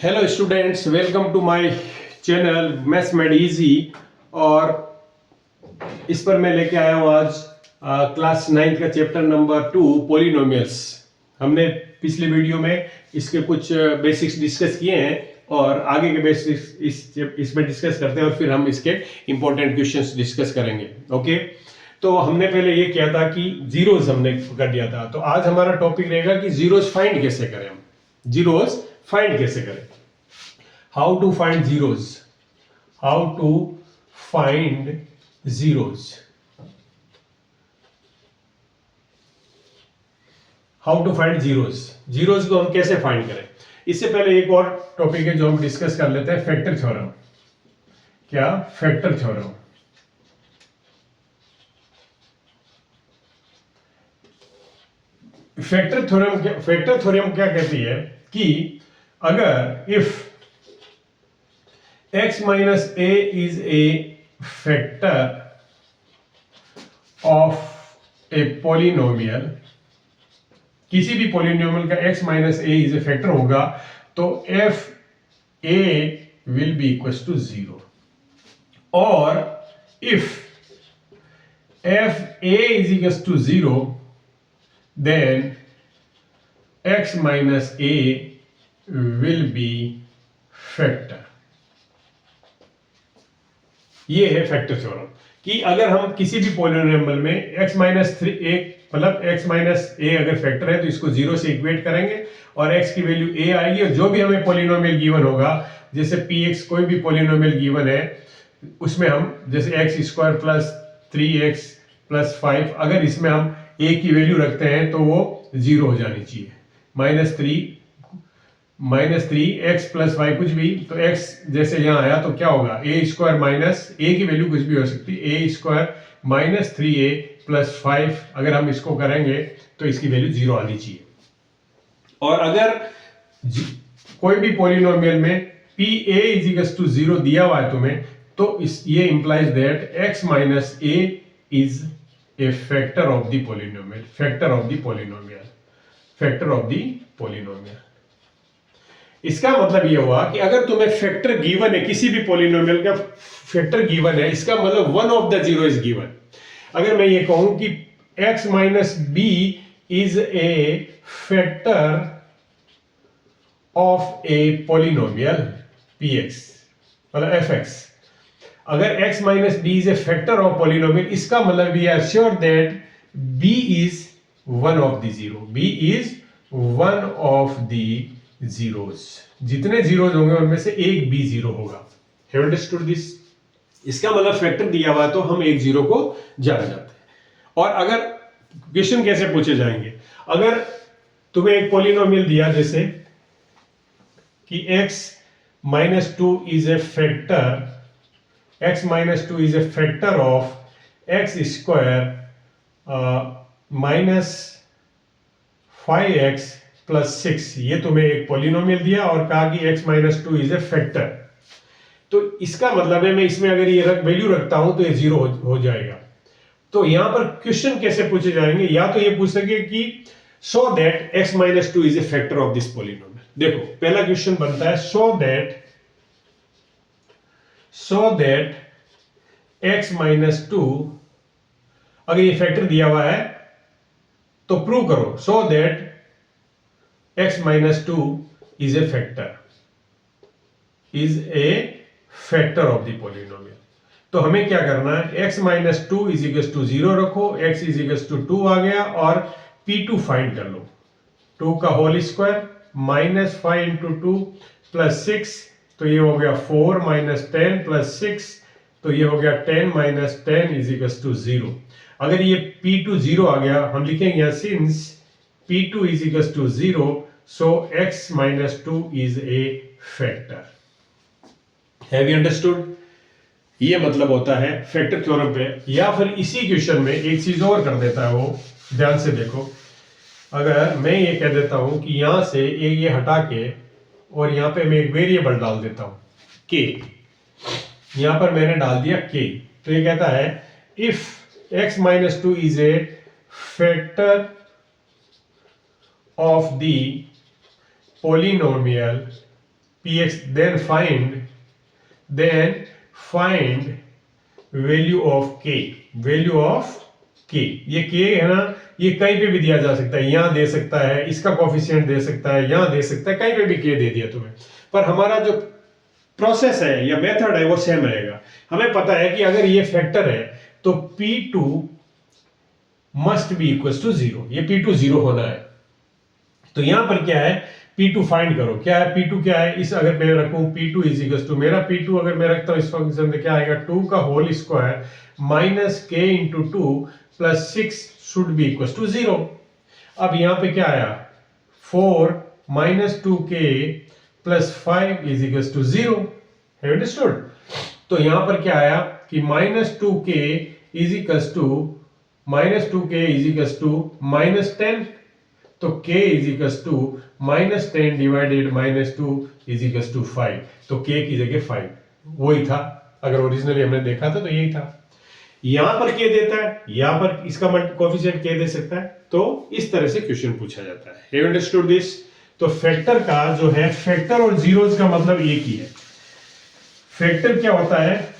Hello students, welcome to my channel maths made easy. और इस पर मैं लेके आया हूँ आज क्लास 9 का चैप्टर नंबर 2 पॉलिनोमियल्स। हमने पिछली वीडियो में इसके कुछ बेसिक्स डिस्कस किए हैं और आगे के बेसिक्स इसमें डिस्कस करते हैं और फिर हम इसके इंपॉर्टेंट क्वेश्चंस डिस्कस करेंगे। ओके, तो हमने पहले ये किया था कि जीरोस हमने कर दिया था, तो आज हमारा टॉपिक रहेगा कि जीरोस फाइंड कैसे करें। हम जीरोस फाइंड कैसे करें, how to find zeros, how to find zeros, how to find zeros. Zeros को हम कैसे फाइंड करें, इससे पहले एक और टॉपिक है जो हम डिस्कस कर लेते हैं, फैक्टर थ्योरम। क्या? Factor theorem. फैक्टर थ्योरम क्या कहती है कि अगर if x minus a is a factor of a polynomial, किसी भी polynomial का x minus a is a factor होगा तो f a will be equals to 0, और if f a is equals to 0 then x minus a will be factor। ये है factor theorem कि अगर हम किसी भी पॉलिनोमियल में x माइनस 3 मतलब x माइनस a अगर फैक्टर है तो इसको 0 से इक्वेट करेंगे और x की वैल्यू a आएगी, और जो भी हमें पॉलिनोमियल गिवन होगा, जैसे px कोई भी पॉलिनोमियल गिवन है, उसमें हम जैसे x square plus 3x plus 5, अगर इसमें हम a की वैल्यू रखते हैं तो वो 0 हो जानी चाहिए। Minus three x plus y कुछ भी, तो x जैसे यहाँ आया तो क्या होगा, ए स्क्वायर माइनस ए की वैल्यू कुछ भी हो सकती है, ए स्क्वायर माइनस 3a प्लस 5, अगर हम इसको करेंगे तो इसकी वैल्यू 0 आनी चाहिए। और अगर कोई भी पॉलिनोमियल में pa इज इक्वल्स टू 0 दिया हुआ है तुम्हें, तो ये implies that x minus a is a factor of the polynomial, factor of the polynomial, factor of the polynomial. इसका मतलब ये हुआ कि अगर तुम्हें फैक्टर गिवन है, किसी भी पॉलिनोमियल का फैक्टर गिवन है, इसका मतलब one of the zero is given. अगर मैं ये कहूं कि x minus b is a factor of a polynomial px मतलब fx, अगर x minus b is a factor of polynomial, इसका मतलब we are sure that b is one of the zero, b is one of the zeros. जितने zeros होंगे उनमें से एक भी जीरो होगा। Have understood this? इसका मतलब फैक्टर दिया हुआ तो हम एक जीरो को जान जाते हैं। और अगर क्वेश्चन कैसे पूछे जाएंगे, अगर तुम्हें एक पॉलिनोमियल दिया जैसे कि x minus 2 is a factor, x minus 2 is a factor of x square minus 5x plus 6, ये तुम्हें एक पॉलिनोमियल दिया और कहा कि x minus 2 is a factor, तो इसका मतलब है मैं इसमें अगर ये वैल्यू रखता हूं तो ये 0 हो जाएगा। तो यहां पर क्वेश्चन कैसे पूछे जाएंगे, या तो ये पूछ सके कि so that x minus 2 is a factor of this polynomial. देखो पहला क्वेश्चन बनता है सो दैट x माइनस 2, अगर ये फैक्टर दिया हुआ है तो प्रूव करो so that x minus 2 is a factor, is a factor of the polynomial। तो हमें क्या करना है, x minus 2 is equals to 0 रखो, x is equals to 2 आ गया, और p2 फाइंड कर लो। 2 का whole square minus 5 into 2 plus 6, तो ये हो गया 4 माइनस 10 प्लस 6, तो ये हो गया 10 माइनस 10 इज इक्वल्स टू 0। अगर ये p2 0 आ गया, हम लिखेंगे यहाँ since p2 is equals to 0, so x minus 2 is a factor। Have you understood? ये मतलब होता है फैक्टर थ्योरम पे। या फिर इसी क्वेश्चन में एक चीज और कर देता है वो, ध्यान से देखो। अगर मैं ये कह देता हूं कि यहां से ये हटा के और यहां पे मैं एक वेरिएबल डाल देता हूं k, यहां पर मैंने डाल दिया k, तो ये कहता है if x minus 2 is a factor of the polynomial px, then find value of k, value of k। ये k है ना, ये कहीं पे भी दिया जा सकता है, यहां दे सकता है, इसका कोफिशिएंट दे सकता है, यहां दे सकता है, कहीं पे भी k दे दिया तुम्हें, पर हमारा जो प्रोसेस है या मेथड है वो सेम रहेगा। हमें पता है कि अगर ये फैक्टर है तो p2 must be equal to 0, ये p2 0 होना है। तो यहां पर क्या है, p2 फाइंड करो, क्या है p2, क्या है, इस अगर मैं रखूं p2 इज इक्वल टू, मेरा p2 अगर मैं रखता हूं इस फंक्शन में, क्या आएगा, 2 का whole square minus k into 2 plus 6 should be equal to 0। अब यहां पे क्या आया, 4 minus 2k plus 5 is equal to 0। Have you understood? तो यहां पर क्या आया कि minus 2k is equal to minus 10, तो k is equal to minus 10 divided minus 2 is equal to 5, तो k की जगह 5 वही था, अगर ओरिजिनली हमने देखा था तो यही था। यहां पर k देता है, यहां पर इसका कोएफिशिएंट k दे सकता है, तो इस तरह से क्वेश्चन पूछा जाता है। Have understood this? तो फैक्टर का जो है, फैक्टर और जीरोस का मतलब एक ही है। फैक्टर क्या होता है,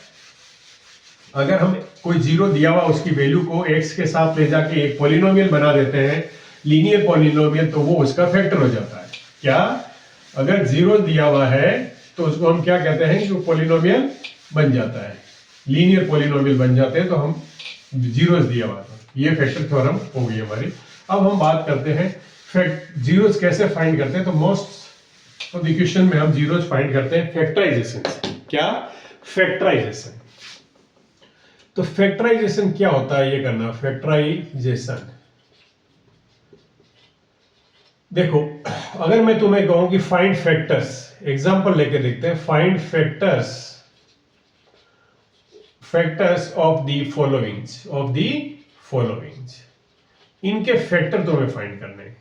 अगर हम कोई जीरो दिया हुआ उसकी वैल्यू को x के साथ ले जाके एक पॉलिनोमियल बना देते हैं, लीनियर पॉलिनोमियल, तो वो उसका फैक्टर हो जाता है। क्या, अगर जीरो दिया हुआ है तो उसको हम क्या कहते हैं, जो पॉलिनोमियल बन जाता है, लीनियर पॉलिनोमियल बन जाते हैं, तो हम जीरोस दिया हुआ था। ये फैक्टर थ्योरम हो गई हमारी। अब हम बात करते हैं जीरोस कैसे फाइंड करते हैं। तो मोस्ट ऑफ द क्वेश्चन में हम जीरोस फाइंड करते हैं फैक्टराइजेशन से। क्या, फैक्टराइजेशन। तो फैक्टराइजेशन क्या होता है, ये करना, फैक्टराइजेशन। देखो, अगर मैं तुम्हें कहूं कि फाइंड फैक्टर्स, एग्जांपल लेके देखते हैं, find factors of the followings, इनके फैक्टर तुम्हें फाइंड करने हैं।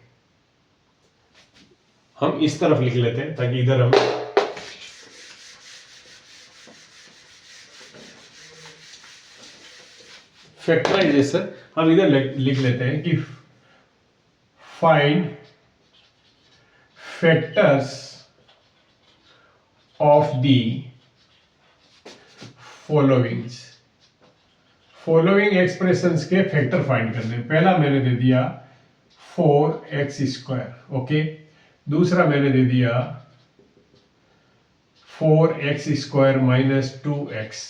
हम इस तरफ लिख लेते हैं ताकि इधर हम फैक्टराइजेशन, हम इधर लिख लेते हैं कि find factors of the following expressions के फैक्टर फाइंड करने। पहला मैंने दे दिया 4x², ओके। दूसरा मैंने दे दिया 4x² माइनस 2x।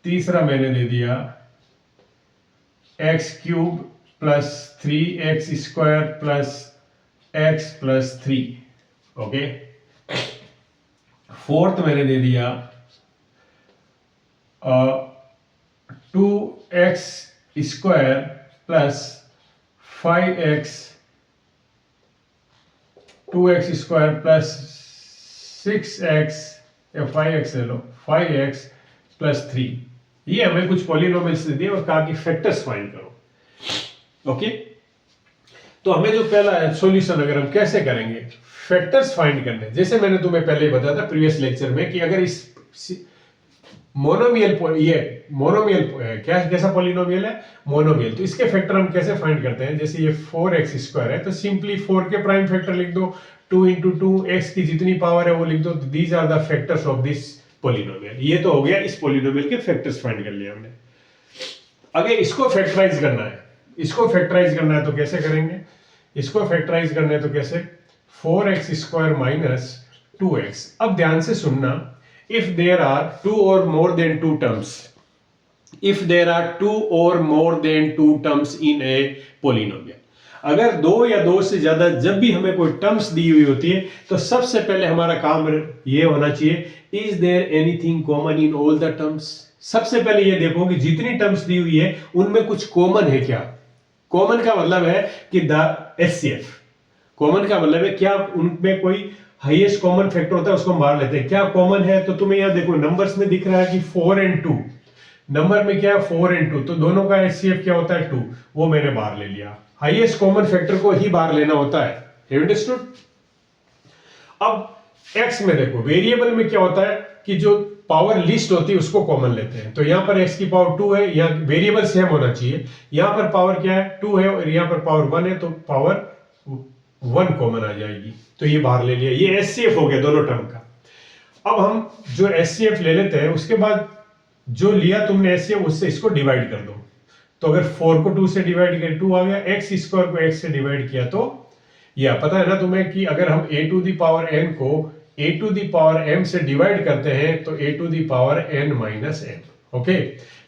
तीसरा मैंने दे दिया x³ plus 3x² plus x plus 3, okay. Fourth मैंने दे दिया 2x² plus 5x, 2x² plus 6x या 5x ले लो, 5x प्लस 3। ये हमें कुछ पॉलिनोमियल्स दे दिए और कहा कि फैक्टर्स फाइंड करो, ओके। तो हमें जो पहला सॉल्यूशन, अगर हम कैसे करेंगे फैक्टर्स फाइंड करने, जैसे मैंने तुम्हें पहले बताया था प्रीवियस लेक्चर में कि अगर इस मोनोमियल, ये मोनोमियल क्या, कैसा पॉलिनोमियल है, मोनोमियल, तो इसके फैक्टर हम कैसे फाइंड करते हैं। जैसे ये 4x² है तो सिंपली 4 के प्राइम फैक्टर लिख दो, 2 इंटू 2, x की जितनी पावर है वो लिख दो, these are the factors of this polynomial. ये तो हो गया, इस पॉलिनोमियल के फैक्टर्स फाइंड कर लिया हमने। अगर इसको फैक्टराइज करना है, तो कैसे करेंगे, इसको फैक्टराइज करना है तो कैसे, 4x² माइनस 2x। अब ध्यान से सुनना, if there are two or more than two terms in a polynomial, अगर दो या दो से ज्यादा, जब भी हमें कोई टर्म्स दी हुई होती है तो सबसे पहले हमारा काम ये होना चाहिए, is there anything common in all the terms। सबसे पहले ये देखो कि जितनी टर्म्स दी हुई है उनमें कुछ कॉमन है क्या। कॉमन का मतलब है कि HCF, कॉमन का मतलब है क्या उनमें कोई हाईएस्ट कॉमन फैक्टर होता है, उसको हम बाहर लेते हैं, क्या कॉमन है। तो तुम्हें यहां देखो नंबर्स में दिख रहा है कि 4 और 2, नंबर में क्या है 4 और 2, तो दोनों का HCF क्या होता है 2, वो मैंने बाहर ले लिया। हाईएस्ट कॉमन फैक्टर को ही बाहर लेना होता है, हैव यू अंडरस्टूड। अब x में देखो, वेरिएबल में क्या होता है कि जो पावर लिस्ट होती है उसको कॉमन लेते हैं। तो यहां पर x की पावर 2 है, यहां वेरिएबल सेम होना चाहिए, यहां पर पावर क्या है 2 है और यहां पर पावर 1 है, तो पावर 1 कॉमन आ जाएगी, तो ये बाहर ले लिया। ये एचसीएफ हो गया दोनों टर्म का। अब हम जो एचसीएफ ले लेते हैं, उसके बाद जो लिया तुमने एचसीएफ, उससे इसको डिवाइड कर दो। तो अगर 4 को 2 से डिवाइड किया 2 आ गया, एक्स स्क्वायर को x से डिवाइड किया तो यह पता है ना तुम्हें कि अगर हम a to the power n को a to the power m से डिवाइड करते हैं तो a to the power n minus m। Okay,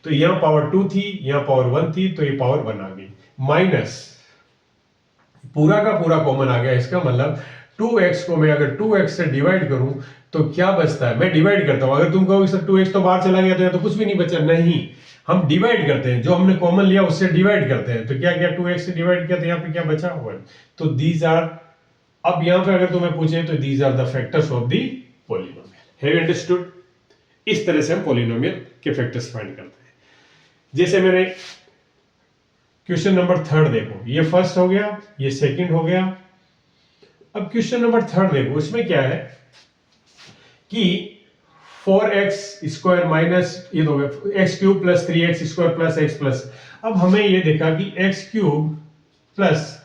तो यहां पावर 2 थी, यहां पावर 1 थी, तो ये पावर 1 आ गई, माइनस पूरा का पूरा कॉमन आ गया। इसका मतलब 2x को मैं अगर 2x से डिवाइड करूं तो क्या बचता है, मैं डिवाइड करता हूं। अगर तुम कहोगे सर 2x तो बाहर चला गया तो कुछ भी नहीं बचा, नहीं, हम डिवाइड करते हैं, जो हमने कॉमन लिया उससे डिवाइड करते हैं। तो क्या किया, 2x से डिवाइड किया तो यहाँ पे क्या बचा 1। तो दीज आर, अब यहाँ पे अगर तुम्हें पूछे तो these are the factors of the polynomial. Have you understood? इस तरह से हम पॉलिनोमियल के फैक्टर्स फाइंड करते हैं। जैसे मैंने क्वेश्चन नंबर 3 देखो, ये फर्स्ट हो गया, ये सेकंड हो गया। अब क्वेश्चन नंबर 3 देखो, उसमें क्या है कि 4x स्क्वायर माइनस ये हो गया x cube plus 3x square plus x plus. अब हमें ये देखा कि x cube plus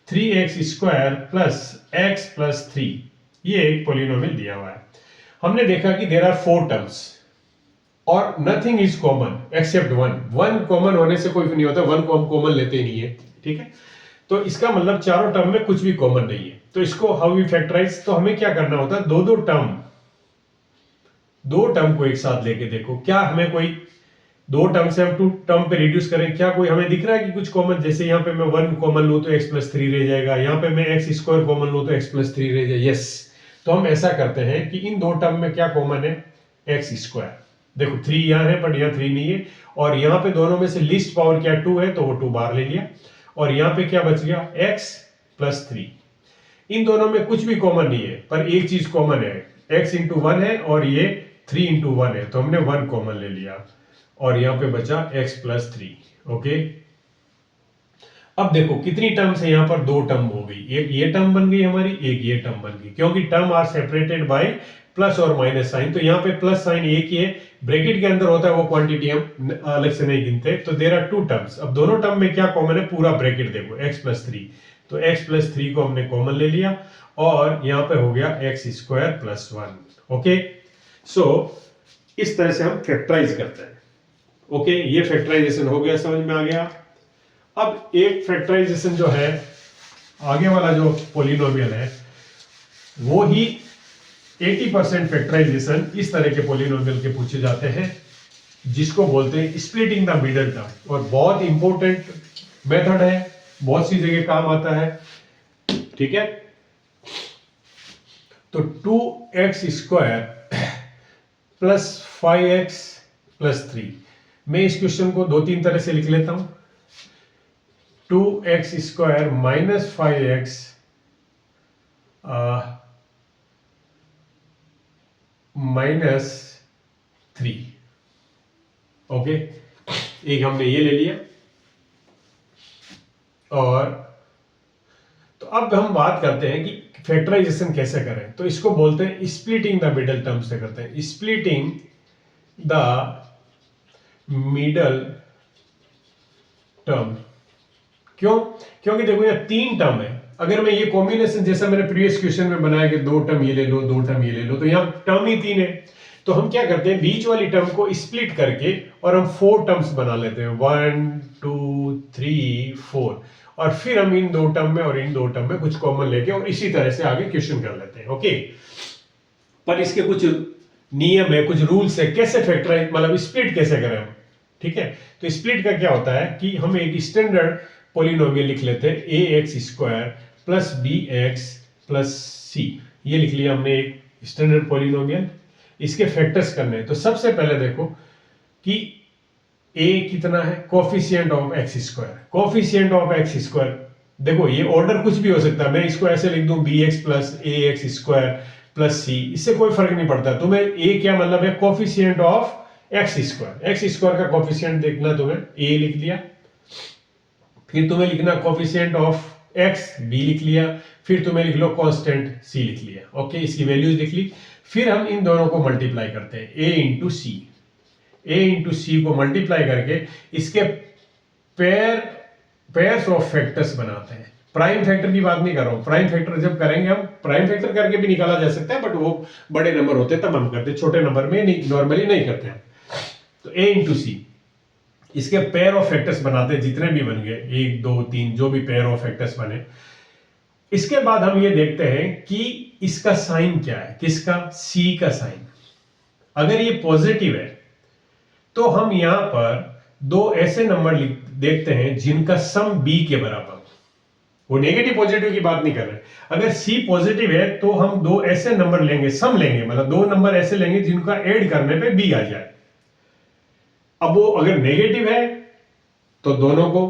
3x square plus x plus 3 ये एक पॉलिनोमियल दिया हुआ है। हमने देखा कि देयर आर 4 टर्म्स और nothing is common except 1 common होने से कोई नहीं होता, 1 को हम कॉमन लेते ही नहीं है, ठीक है। तो इसका मतलब चारों टर्म में कुछ भी कॉमन नहीं है। तो इसको हाउ वी फैक्टराइज, तो हमें क्या करना होता है, दो टर्म को एक साथ लेके देखो, क्या हमें कोई दो टर्म से हम 2 टर्म पे रिड्यूस करें, क्या कोई हमें दिख रहा है कि कुछ कॉमन। जैसे यहाँ पे मैं 1 कॉमन लूं तो x प्लस 3 रह जाएगा, यहाँ पे मैं एक्स स्क्वायर कॉमन लूं तो x प्लस 3 रह जाएगा। यस, तो हम ऐसा करते हैं कि इन दो टर्म में क्या कॉमन है, एक्स स्क्वायर। देखो 3 यहाँ है बट यहाँ 3 नहीं है, और यहाँ पे दोनों में से लीस्ट पावर क्या 2 है, तो वो 2 बाहर ले लिया, और यहाँ पे क्या बच गया x प्लस 3। इन दोनों में कुछ भी कॉमन नहीं है, पर एक चीज कॉमन है, x इंटू 1 है और ये 3 इंटू 1 है, तो हमने 1 कॉमन ले लिया, और यहां पे बचा x प्लस 3। ओके, अब देखो कितनी टर्म्स है, यहां पर 2 टर्म हो गई, एक ये टर्म बन गई हमारी, एक ये टर्म बन गई, क्योंकि term are separated by plus और माइनस साइन। तो यहाँ पे प्लस साइन एक ही है, ब्रैकेट के अंदर होता है वो क्वांटिटी हम अलग से नहीं गिनते। तो देयर आर 2 टर्म्स। अब दोनों टर्म में क्या कॉमन है, पूरा ब्रैकेट देखो, x प्लस 3, तो x प्लस 3 को हमने कॉमन ले लिया, और यहाँ पे हो गया x स्क्वायर प्लस 1। ओके, सो इस तरह से हम फैक्टराइज करते हैं। ओके, ये फैक्टराइजेशन हो गया, समझ में आ गया। अब एक फैक्टराइजेशन जो है, आगे वाला जो पॉलिनोमियल है, वो ही 80% फैक्टराइजेशन इस तरह के पॉलिनोमियल के पूछे जाते हैं, जिसको बोलते हैं स्प्लिटिंग द मिडल टर्म, और बहुत इंपॉर्टेंट मेथड है, बहुत सी जगह काम आता है, ठीक है। तो 2x square plus 5x plus 3, मैं इस क्वेश्चन को 2-3 तरह से लिख लेता हूं। 2x square minus 5x minus 3। Okay, एक हमने ये ले लिया, और तो अब हम बात करते हैं कि फैक्टराइजेशन कैसे करें। तो इसको बोलते हैं स्प्लिटिंग द मिडल टर्म से करते हैं, स्प्लिटिंग द मिडल टर्म। क्यों? क्योंकि देखो ये 3 टर्म है, अगर मैं ये कॉम्बिनेशन जैसा मैंने प्रीवियस क्वेश्चन में बनाया कि 2 टर्म ये ले लो 2 टर्म ये ले लो, तो यहाँ टर्म ही 3 है, तो हम क्या करते हैं, बीच वाली टर्म को स्प्लिट करके और हम 4 टर्म्स बना लेते हैं, 1 2 3 4, और फिर हम इन 2 टर्म में और इन 2 टर्म में कुछ कॉमन लेके और इसी तरह से आगे क्वेश्चन कर लेते हैं। ओके, पर इसके कुछ नियम है, कुछ रूल्स है, कैसे फैक्टराइज मतलब स्प्लिट कैसे करें हम, ठीक है। तो स्प्लिट का क्या होता है कि हम एक स्टैंडर्ड पॉलिनोमियल लिख लेते हैं, ax square plus bx plus c, ये लिख लिया हमने एक स्टैंडर्ड पॉलिनोमियल। इसके फैक्टर्स करने हैं, तो सबसे पहले देखो कि a कितना है, coefficient of x square, coefficient of x square, देखो ये ऑर्डर कुछ भी हो सकता है, मैं इसको ऐसे लिख दूं bx plus ax square plus c, इससे कोई फर्क नहीं पड़ता। तुम्हें a क्या मतलब है, coefficient of x square, x square का कोफिशिएंट देखना, तुम्हें a लिख लिया, फिर तुम्हें लिखना कोफिशिएंट ऑफ x, b लिख लिया, फिर तुम्हें लिख लो कांस्टेंट c लिख लिया। ओके, इसकी वैल्यूज लिख ली, फिर हम इन दोनों को मल्टीप्लाई करते हैं, a इंटू सी को मल्टीप्लाई करके इसके पेयर्स ऑफ फैक्टर्स बनाते हैं। प्राइम फैक्टर की बात नहीं कर रहा हूं। प्राइम फैक्टर जब करेंगे हम, प्राइम फैक्टर करके भी निकाला जा सकता है, बट वो बड़े नंबर होते हैं तब हम करते, छोटे नंबर में नहीं, नॉर्मली नहीं करते हैं। तो a इंटू सी, इसके पेयर ऑफ फैक्टर्स बनाते हैं, जितने भी बन गए 1 2 3 जो भी पेयर ऑफ फैक्टर्स बने। इसके बाद हम ये देखते हैं कि इसका साइन क्या है, किसका, सी का साइन। अगर ये पॉजिटिव है तो हम यहां पर दो ऐसे नंबर देखते हैं जिनका सम बी के बराबर, वो नेगेटिव पॉजिटिव की बात नहीं कर रहे। अगर सी पॉजिटिव है तो हम दो ऐसे नंबर लेंगे, सम लेंगे, मतलब दो नंबर ऐसे लेंगे जिनका ऐड करने पे बी आ जाए। अब वो अगर नेगेटिव है तो दोनों को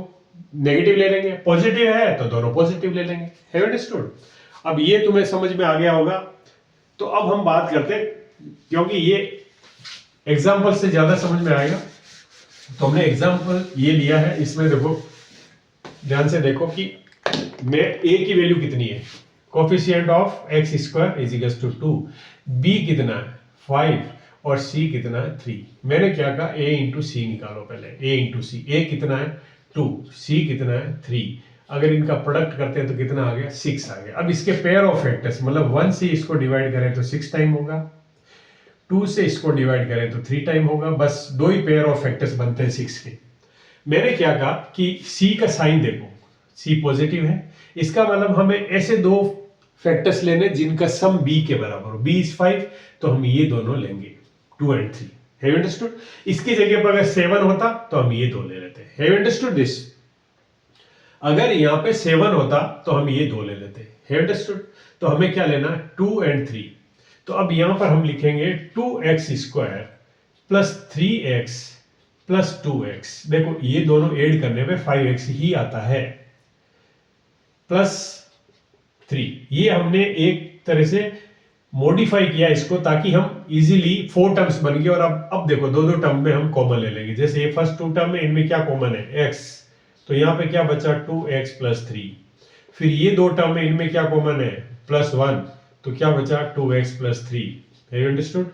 नेगेटिव ले लेंगे, पॉजिटिव है तो दोनों पॉजिटिव ले लेंगे। Have you understood? अब ये तुम्हें समझ में आ गया होगा। तो अब हम बात करते हैं, क्योंकि ये एग्जाम्पल से ज्यादा समझ में आएगा, तो हमने एग्जाम्पल ये लिया है। इसमें देखो, ध्यान से देखो कि में a की वैल्यू कितनी है, coefficient of x square is equal to 2, b कितना है 5 और c कितना है 3। मैंने क्या कहा, a इंटू सी निकालो पहले, a इंटू सी। a कितना है 2, c कितना है 3। अगर इनका प्रोडक्ट करते हैं तो कितना आ गया, 6 आ गया। अब इसके पेयर ऑफ फैक्टर्स, मतलब 1 से इसको डिवाइड करें तो 6 टाइम होगा, 2 से इसको डिवाइड करें तो 3 टाइम होगा। बस दो ही पेयर ऑफ फैक्टर्स बनते हैं 6 के। मैंने क्या कहा कि c का साइन देखो, c पॉजिटिव है, इसका मतलब हमें ऐसे दो फैक्टर्स लेने जिनका सम b के बराबर हो। b इज 5, तो हम ये दोनों लेंगे 2 और 3। Have you understood? इसकी जगह पर अगर 7 होता तो हम ये दो ले लेते। Have you understood this? अगर यहाँ पे 7 होता तो हम ये दो ले लेते। Have you understood? तो हमें क्या लेना है, 2 और 3। तो अब यहां पर हम लिखेंगे 2x square plus 3x plus 2x। देखो ये दोनों ऐड करने पे 5x ही आता है, प्लस 3। ये हमने एक तरह से मॉडिफाई किया इसको, ताकि हम इजीली 4 टर्म्स बन गए। और अब देखो दो दो टर्म में हम कॉमन ले लेंगे। जैसे ये फर्स्ट 2 टर्म में, इनमें क्या कॉमन है, x, तो यहाँ पे क्या बचा 2x प्लस 3। फिर ये दो टर्म में, इनमें क्या कॉमन है, प्लस 1, तो क्या बचा 2x plus 3। Have you understood?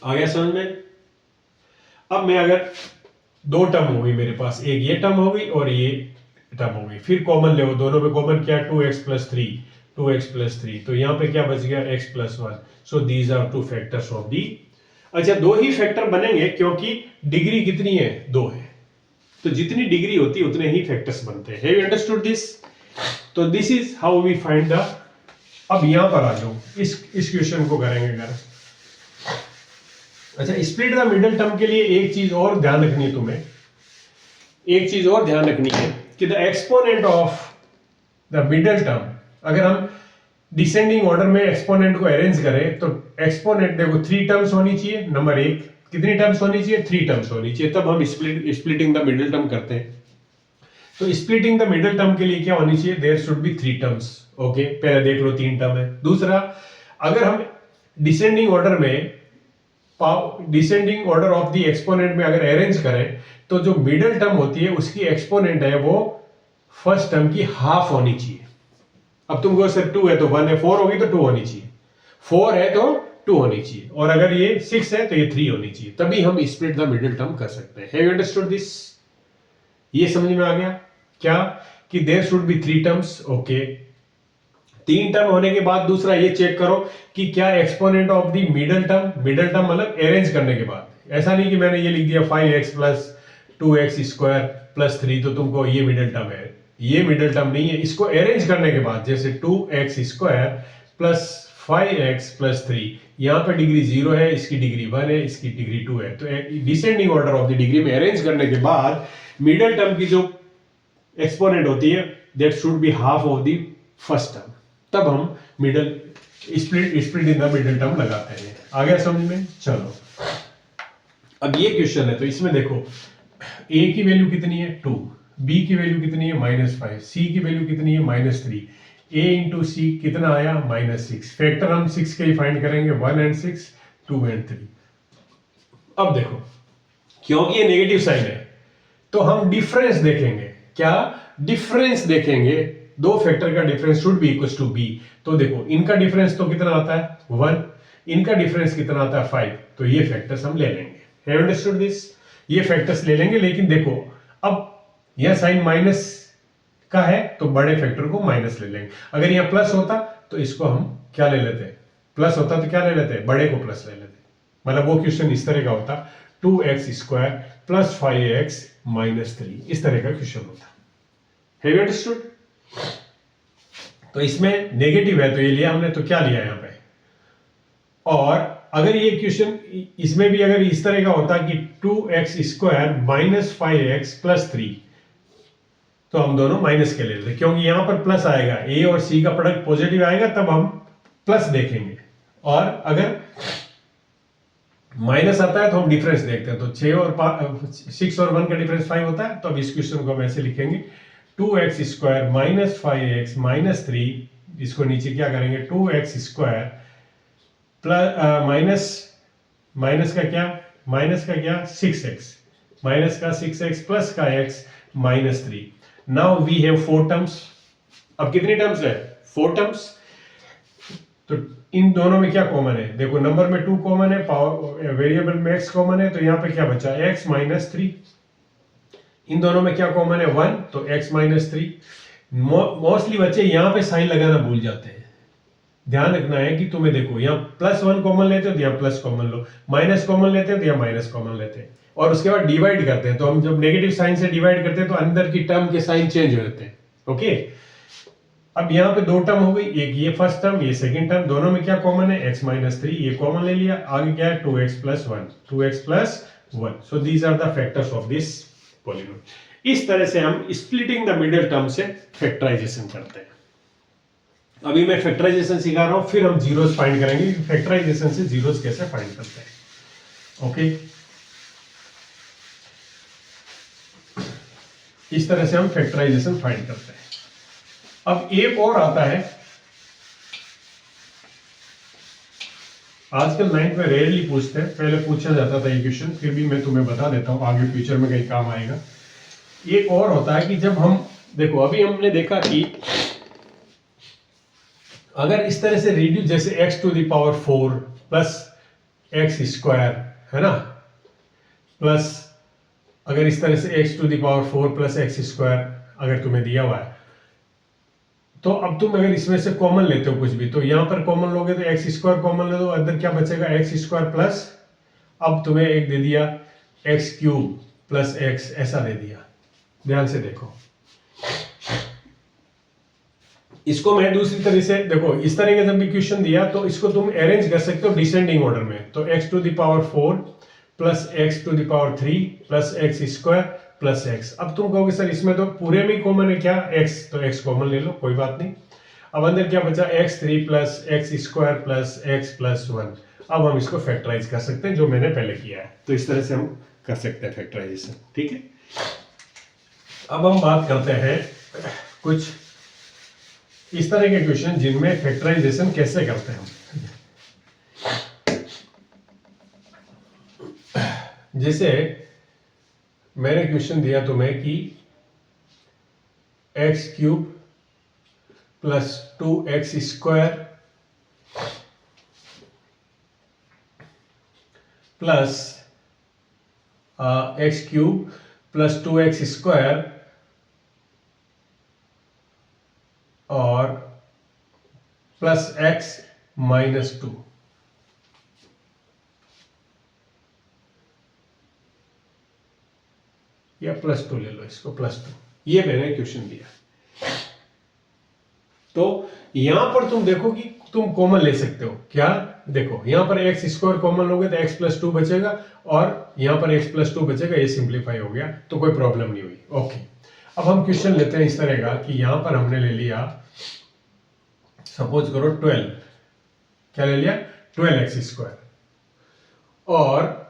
आ गया समझ में? अब मैं अगर दो टर्म हो गई मेरे पास, एक ये टर्म हो गई और ये टर्म हो गई, फिर कॉमन ले, दोनों में कॉमन क्या, 2x प्लस 3, 2x प्लस 3, तो यहाँ पे क्या बच गया, x plus 1। So these are two factors of the. अच्छा, दो ही फैक्टर बनेंगे क्योंकि डिग्री कितनी है, 2 है, तो जितनी डिग्री होती है उतने ही फैक्टर्स बनते हैं। Have you understood this? तो this is how we find the. अब यहां पर आ जाओ, इस क्वेश्चन को करेंगे अगर। अच्छा, स्प्लिट द मिडिल टर्म के लिए एक चीज और ध्यान रखनी है तुम्हें, एक चीज और ध्यान रखनी है कि the exponent of the middle term, अगर हम डिसेंडिंग ऑर्डर में एक्सपोनेंट को अरेंज करें तो एक्सपोनेंट देखो 3 टर्म्स होनी चाहिए। नंबर 1, कितनी टर्म्स होनी चाहिए, 3 टर्म्स होनी चाहिए, तब हम स्प्लिटिंग द मिडिल टर्म करते हैं। तो स्प्लिटिंग द मिडिल टर्म के लिए क्या होनी चाहिए, there should be 3 terms. Okay, पहले देख लो 3 टर्म है। दूसरा, अगर हम डिसेंडिंग ऑर्डर में, descending order of the exponent में अगर अरेंज करें तो जो मिडिल टर्म होती है उसकी एक्सपोनेंट है वो फर्स्ट टर्म की हाफ होनी चाहिए। अब तुमको सर 2 है तो 1 है, 4 होगी तो 2 होनी चाहिए, 4 है तो 2 होनी चाहिए, और अगर ये 6 है तो ये 3 होनी चाहिए, तभी हम स्प्लिट द मिडिल टर्म कर सकते हैं। Have you understood this? ये समझ में आ गया क्या कि there should be 3 terms. Okay, 3 term होने के बाद दूसरा ये चेक करो कि क्या exponent of the middle term, middle term मतलब अरेंज करने के बाद, ऐसा नहीं कि मैंने ये लिख दिया 5x plus 2x square plus 3 तो तुमको ये मिडिल टर्म है, ये मिडिल टर्म नहीं है। इसको अरेंज करने के बाद, जैसे 2x square plus 5x plus 3, यहाँ पे डिग्री 0 है, इसकी डिग्री 1 है, इसकी डिग्री 2 है, तो descending order of the degree में अरेंज करने के बाद मिडिल टर्म की जो एक्सपोनेंट होती है that should be half of the first term, तब हम middle split in the middle term लगाते हैं। आ गया समझ में? चलो, अब ये क्वेश्चन है तो इसमें देखो a की वैल्यू कितनी है 2, b की वैल्यू कितनी है -5, c की वैल्यू कितनी है -3, a इंटू सी कितना आया -6। फैक्टर हम 6 के ही फाइंड करेंगे, 1 and 6, 2 and 3। अब देखो, क्योंकि ये नेगेटिव साइन है तो हम डिफरेंस देखेंगे। क्या डिफरेंस देखेंगे? दो फैक्टर का difference should be equal to b. तो देखो इनका डिफरेंस तो कितना आता है 1, इनका डिफरेंस कितना आता है 5, तो ये फैक्टर्स हम ले लेंगे। Have understood this? ये फैक्टर्स ले लेंगे, लेकिन देखो अब यह साइन माइनस का है तो बड़े फैक्टर को माइनस ले लेंगे। अगर यहाँ प्लस होता तो इसको हम क्या ले लेते, प्लस होता तो क्या ले लेते, बड़े को प्लस ले लेते। मतलब वो क्वेश्चन इस तरह का होता 2x² प्लस 5x माइनस 3, इस तरह का क्वेश्चन होता। Have you understood? तो इसमें नेगेटिव है तो ये लिया हमने, तो क्या लिया यहाँ पे। और अगर ये क्वेश्चन इसमें भी अगर इस तरह का होता कि 2x² माइनस 5x प्लस 3, तो हम दोनों माइनस के ले लेते, क्योंकि यहां पर प्लस आएगा, ए और सी का प्रोडक्ट पॉजिटिव आएगा तब हम प्लस देखेंगे, और अगर माइनस आता है तो हम डिफरेंस देखते हैं। तो 6 और 1 का डिफरेंस 5 होता है, तो अब इस क्वेश्चन को हम ऐसे लिखेंगे 2x² माइनस 5x माइनस 3, इसको नीचे क्या करेंगे 2x² प्लस माइनस का क्या 6x, माइनस का 6x प्लस का x minus 3। Now we have 4 terms. अब कितनी टर्म्स है, 4 टर्म्स। तो इन दोनों में क्या कॉमन है, देखो नंबर में 2 कॉमन है, पावर वेरिएबल में x कॉमन है, तो यहाँ पे क्या बचा x माइनस 3। इन दोनों में क्या कॉमन है 1, तो x माइनस 3। मोस्टली बच्चे यहाँ पे साइन लगाना भूल जाते हैं। ध्यान रखना है कि तुम्हें देखो यहाँ +1 कॉमन लेते हो तो यहाँ प्लस कॉमन लो, माइनस कॉमन लेते हैं तो यहाँ माइनस कॉमन लेते हैं, और उसके बाद डिवाइड करते हैं। तो हम जब नेगेटिव साइन से डिवाइड करते हैं तो अंदर की टर्म के साइन चेंज हो जाते हैं। ओके, अब यहाँ पे 2 टर्म हो गई, एक ये फर्स्ट टर्म, ये सेकंड टर्म, दोनों में क्या कॉमन है x माइनस 3, ये कॉमन ले लिया। आगे क्या है 2x plus 1, so these are the factors of this polynomial. इस तरह से हम स्प्लिटिंग द मिडिल टर्म से फैक्टराइजेशन करते हैं। अभी मैं फैक्टराइजेशन सिखा रहा हूं, फिर हम जीरोस फाइंड करेंगे कि फैक्टराइजेशन से जीरोस कैसे फाइंड करते हैं। ओके, इस तरह से हम फैक्टराइजेशन फाइंड करते हैं। अब एक और आता है, आजकल 9th में रेयरली पूछते हैं, पहले पूछा जाता था ये क्वेश्चन, फिर भी मैं तुम्हें बता देता हूं, आगे फ्यूचर में कहीं काम आएगा। एक और होता है कि जब हम देखो, अभी हमने देखा कि अगर इस तरह से रिड्यूस, जैसे x⁴ प्लस x² है ना, प्लस अगर इस तरह से x⁴ प्लस x² अगर तुम्हें दिया हुआ है, तो अब तुम अगर इसमें से कॉमन लेते हो कुछ भी, तो यहां पर कॉमन लोगे तो x² कॉमन ले दो, अंदर क्या बचेगा x² प्लस, अब तुम्हें एक दे दिया x³ प्लस x, ऐसा दे दिया। ध्यान से देखो, इसको मैं दूसरी तरह से देखो, इस तरह का जब भी क्वेश्चन दिया तो इसको तुम अरेंज कर सकते हो डिसेंडिंग ऑर्डर में। तो x⁴ plus x⁴ plus x² plus x। अब तुम कहोगे सर इसमें तो पूरे में कॉमन है क्या x, तो x कॉमन ले लो, कोई बात नहीं। अब अंदर क्या बचा x3 plus x² plus x plus 1। अब हम इसको फैक्टराइज कर सकते हैं, जो मैंने पहले किया है। तो इस तरह से हम कर सकते हैं फैक्टराइजेशन, ठीक है। अब हम बात करते हैं कुछ इस तरह के क्वेश्चन जिनमें फैक्टराइजेशन कैसे करते हैं हम। जैसे मैंने क्वेश्चन दिया तुम्हें कि x³ plus 2x² plus x³ plus 2x² और प्लस x माइनस 2। या +2 ले लो, इसको +2, ये मैंने क्वेश्चन दिया। तो यहां पर तुम देखो कि तुम कॉमन ले सकते हो क्या, देखो यहां पर x² कॉमन लोगे तो x + 2 बचेगा, और यहां पर x + 2 बचेगा, ये सिंप्लीफाई हो गया, तो कोई प्रॉब्लम नहीं हुई। ओके, अब हम क्वेश्चन लेते हैं इस तरह का कि यहां पर हमने ले लिया, सपोज करो 12, क्या ले लिया 12x², और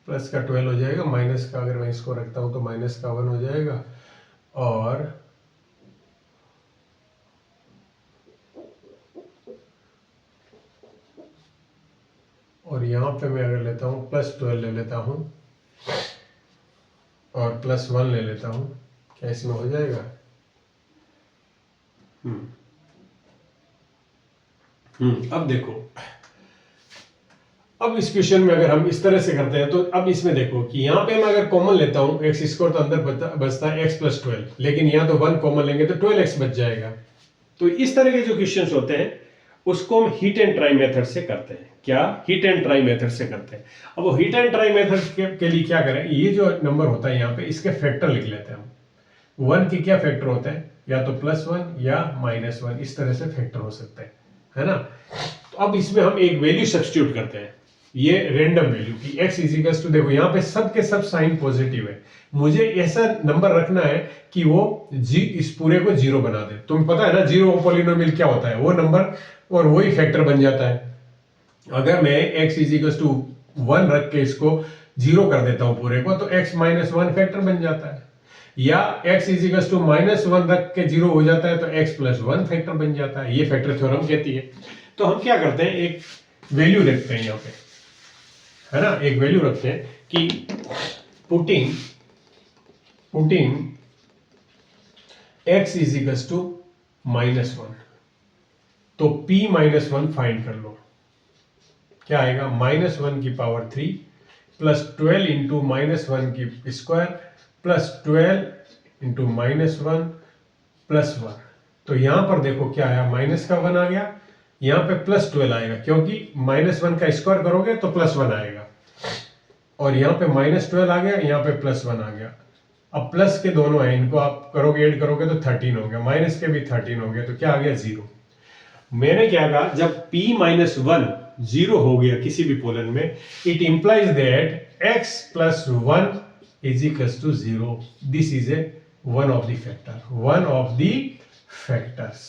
प्लस का 12 हो जाएगा, माइनस का अगर मैं इसको रखता हूं तो माइनस का 1 हो जाएगा, और यहां पे मैं अगर लेता हूं +12 ले लेता हूं और +1 ले लेता हूं, क्या इसमें हो जाएगा? अब देखो, अब इस क्वेश्चन में अगर हम इस तरह से करते हैं तो अब इसमें देखो कि यहाँ पे मैं अगर कॉमन लेता हूँ एक्स स्क्वायर, तो अंदर बचता है एक्स प्लस 12, लेकिन यहाँ तो 1 कॉमन लेंगे तो 12x बच जाएगा। तो इस तरह के जो क्वेश्चंस होते हैं उसको हम हीट एंड ट्राई मेथड से करते हैं। क्या? हीट एंड ट्राई मेथड से करते हैं। अब वो हीट एंड ट्राई मेथड के लिए क्या करें, ये जो नंबर होता है यहाँ पे इसके फैक्टर लिख लेते हैं हम। 1 के क्या फैक्टर होते हैं, या तो +1 या -1, इस तरह से फैक्टर हो सकते हैं, है ना। तो अब इसमें हम एक वैल्यू सब्स्टिट्यूट करते हैं, ये रेंडम वैल्यू की x इजिकल्स टू, देखो यहाँ पे सब के सब साइन पॉजिटिव है, मुझे ऐसा नंबर रखना है कि वो इस पूरे को 0 बना दे। तुम्हें पता है ना 0 पॉलिनोमियल क्या होता है, वो नंबर और वही फैक्टर बन जाता है। अगर मैं x इजिकल्स टू 1 रख के इसको 0 कर देता हूं पूरे को, तो x -1 फैक्टर बन जाता है, या x इजिकल्स टू -1 रख के 0 हो जाता है तो x +1 फैक्टर बन जाता है। ये फैक्टर थ्योरम कहती है। तो हम क्या करते हैं, एक वैल्यू रखते हैं यहाँ पे, है ना, एक वैल्यू रखते हैं कि पुटिंग x इजिकल्स टू -1, तो p -1 फाइंड कर लो। क्या आएगा, -1 की पावर 3 प्लस 12 इंटू -1 की स्क्वायर प्लस 12 इंटू -1 प्लस 1। तो यहां पर देखो क्या आया, माइनस का 1 आ गया, यहां पे +12 आएगा क्योंकि -1 का स्क्वायर करोगे तो +1 आएगा, और यहां पे -12 आ गया, यहां पे +1 आ गया। अब प्लस के दोनों हैं, इनको आप करोगे ऐड करोगे तो 13 हो गया, माइनस के भी 13 हो गया, तो क्या आ गया 0। मैंने क्या कहा, जब p -1 0 हो गया किसी भी पोलन में, it implies that x +1 is equals to 0। This is a one of the factors.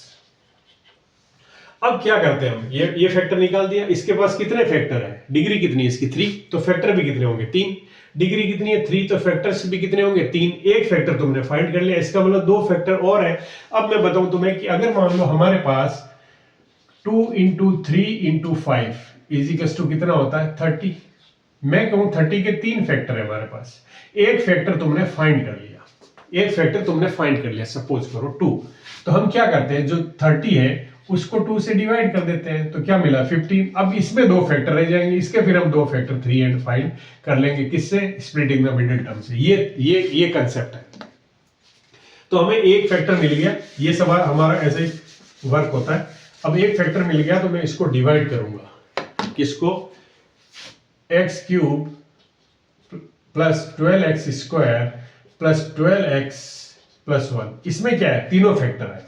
अब क्या करते हैं हम, ये फैक्टर निकाल दिया, इसके पास कितने फैक्टर है, डिग्री कितनी है इसकी 3, तो फैक्टर भी कितने होंगे 3, डिग्री कितनी है 3, तो फैक्टर्स भी कितने होंगे 3। एक फैक्टर तुमने फाइंड कर लिया, इसका मतलब 2 फैक्टर और है। अब मैं बताऊं तुम्हें कि अगर मान लो हमारे पास 2 इंटू 3 इंटू 5 इजिकल्स टू कितना होता है 30, मैं कहूं 30 के 3 फैक्टर है हमारे पास, एक फैक्टर तुमने फाइंड कर लिया, सपोज करो 2। तो हम क्या करते हैं, जो 30 है उसको 2 से डिवाइड कर देते हैं, तो क्या मिला 15। अब इसमें 2 फैक्टर रह जाएंगे, इसके फिर हम 2 फैक्टर 3 एंड 5 कर लेंगे, किससे, स्प्लिटिंग द मिडिल टर्म से। ये कंसेप्ट है। तो हमें एक फैक्टर मिल गया, ये सब हमारा ऐसे ही वर्क होता है। अब एक फैक्टर मिल गया तो मैं इसको डिवाइड करूंगा, किसको, x³ plus 12x² plus 12x plus 1। इसमें क्या है, तीनों फैक्टर है